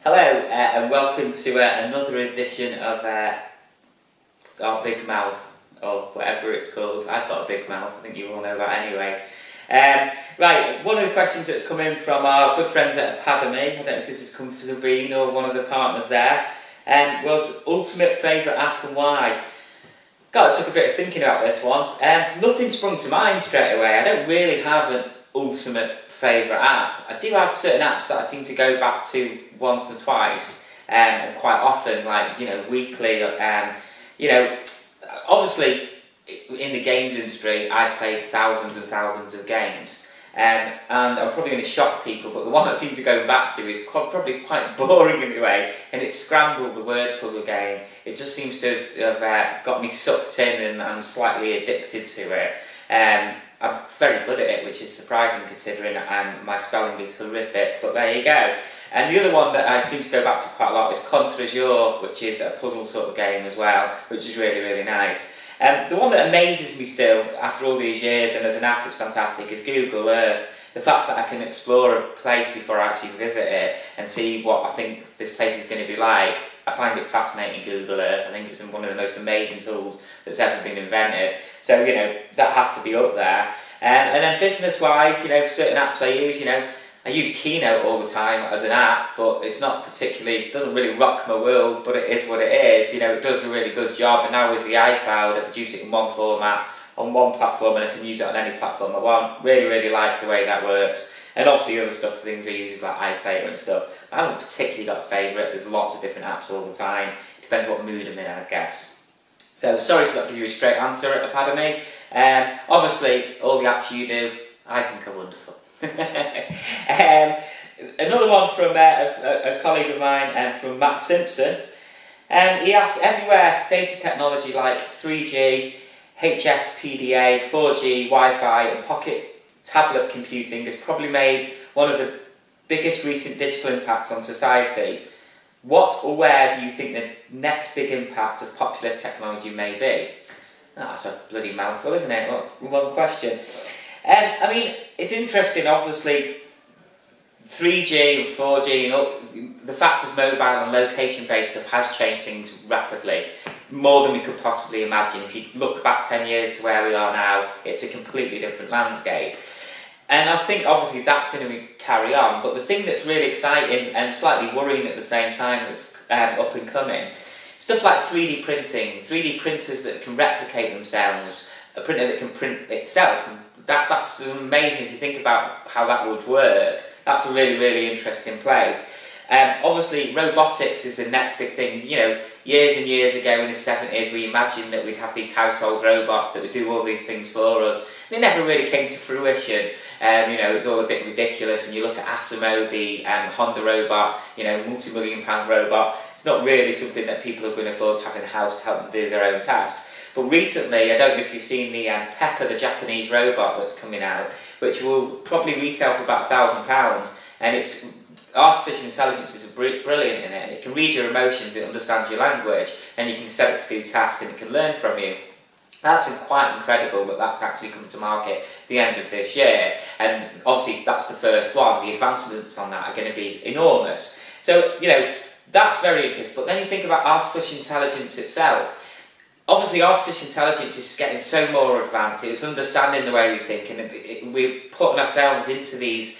Hello, and welcome to another edition of our Big Mouth, or whatever it's called. I've got a big mouth, I think you all know that anyway. Right, one of the questions that's come in from our good friends at Matmi, I don't know if this has come from Sabine or one of the partners there, was ultimate favourite app and why. God, it took a bit of thinking about this one. Nothing sprung to mind straight away. I don't really have an ultimate favourite app. I do have certain apps that I seem to go back to once or twice, and quite often, like, weekly. Obviously, in the games industry, I've played thousands and thousands of games, and I'm probably going to shock people, but the one I seem to go back to is probably quite boring in a way, and it's Scramble, the word puzzle game. It just seems to have got me sucked in, and I'm slightly addicted to it. I'm very good at it, which is surprising considering my spelling is horrific, but there you go. And the other one that I seem to go back to quite a lot is Contre Jour, which is a puzzle sort of game as well, which is really, really nice. The one that amazes me still, after all these years, and as an app it's fantastic, is Google Earth. The fact that I can explore a place before I actually visit it and see what I think this place is going to be like, I find it fascinating, Google Earth. I think it's one of the most amazing tools that's ever been invented. So, that has to be up there. And then business-wise, certain apps I use, I use Keynote all the time as an app, but it's not particularly, it doesn't really rock my world, but it is what it is. It does a really good job. And now with the iCloud, I produce it in one format, on one platform, and I can use it on any platform I want. Really, really like the way that works. And obviously other stuff, things I use like iPlayer and stuff. I haven't particularly got a favourite. There's lots of different apps all the time. Depends what mood I'm in, I guess. So sorry to not give you a straight answer at Academy. Obviously, all the apps you do, I think are wonderful. Another one from a colleague of mine, from Matt Simpson. He asks, everywhere data technology like 3G, HSPDA, 4G, Wi-Fi and pocket tablet computing has probably made one of the biggest recent digital impacts on society. What or where do you think the next big impact of popular technology may be? Oh, that's a bloody mouthful, isn't it? One question. It's interesting, obviously, 3G and 4G and all, the fact of mobile and location-based stuff has changed things rapidly, more than we could possibly imagine. If you look back 10 years to where we are now, it's a completely different landscape. And I think obviously that's going to carry on, but the thing that's really exciting and slightly worrying at the same time that's up and coming, stuff like 3D printing, 3D printers that can replicate themselves, a printer that can print itself. That's amazing if you think about how that would work. That's a really, really interesting place. Obviously, robotics is the next big thing. Years and years ago in the 70s, we imagined that we'd have these household robots that would do all these things for us. And it never really came to fruition. It was all a bit ridiculous. And you look at Asimo, the Honda robot, multi-million-pound robot. It's not really something that people are going to afford to have in the house to help them do their own tasks. But recently, I don't know if you've seen the Pepper, the Japanese robot that's coming out, which will probably retail for about £1,000, and it's artificial intelligence is brilliant in it, and it can read your emotions, it understands your language, and you can set it to do tasks, and it can learn from you. That's quite incredible that that's actually coming to market at the end of this year, and obviously that's the first one. The advancements on that are going to be enormous. So, that's very interesting. But then you think about artificial intelligence itself. Obviously, artificial intelligence is getting so more advanced. It's understanding the way we think, and we're putting ourselves into these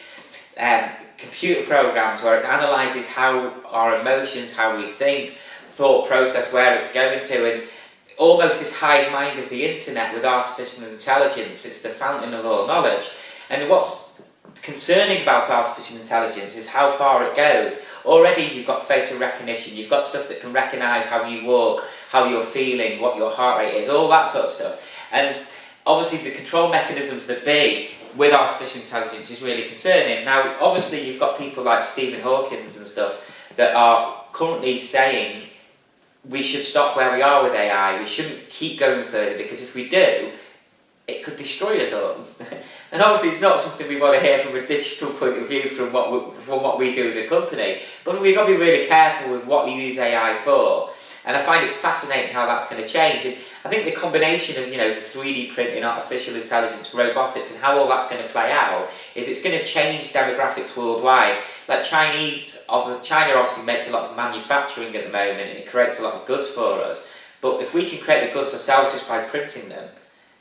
computer programs where it analyses how our emotions, how we think, thought process, where it's going to, and almost this hive mind of the internet with artificial intelligence. It's the fountain of all knowledge. And what's concerning about artificial intelligence is how far it goes. Already you've got facial recognition, you've got stuff that can recognise how you walk, how you're feeling, what your heart rate is, all that sort of stuff. And obviously the control mechanisms that be with artificial intelligence is really concerning. Now, obviously you've got people like Stephen Hawking and stuff that are currently saying we should stop where we are with AI, we shouldn't keep going further, because if we do, it could destroy us all. And obviously it's not something we want to hear from a digital point of view from what we do as a company, but we've got to be really careful with what you use AI for. And I find it fascinating how that's going to change. And I think the combination of, the 3D printing, artificial intelligence, robotics, and how all that's going to play out is it's going to change demographics worldwide. Like China obviously makes a lot of manufacturing at the moment, and it creates a lot of goods for us. But if we can create the goods ourselves just by printing them,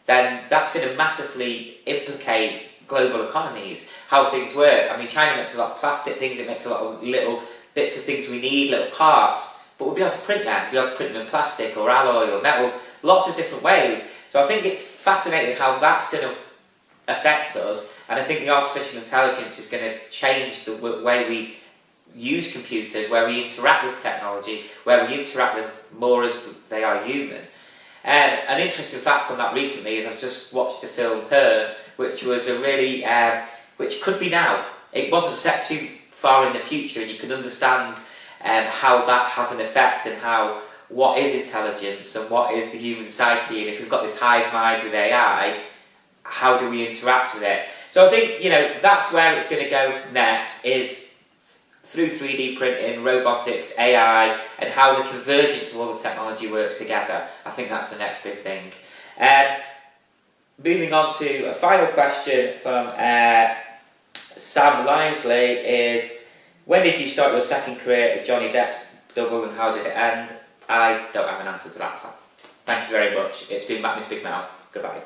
then that's going to massively implicate global economies, how things work. I mean, China makes a lot of plastic things, it makes a lot of little bits of things we need, little parts, but we'll be able to print them. We'll be able to print them in plastic or alloy or metals, lots of different ways. So I think it's fascinating how that's going to affect us, and I think the artificial intelligence is going to change the way we use computers, where we interact with technology, where we interact with more as they are human. An interesting fact on that recently is I've just watched the film Her, which was a really, which could be now. It wasn't set too far in the future, and you can understand how that has an effect, and what is intelligence and what is the human psyche, and if we've got this hive mind with AI, how do we interact with it? So I think, that's where it's going to go next, is through 3D printing, robotics, AI, and how the convergence of all the technology works together. I think that's the next big thing. Moving on to a final question from Sam Lively is, when did you start your second career as Johnny Depp's double, and how did it end? I don't have an answer to that, Sam. Thank you very much. It's been Matmi's Big Mouth. Goodbye.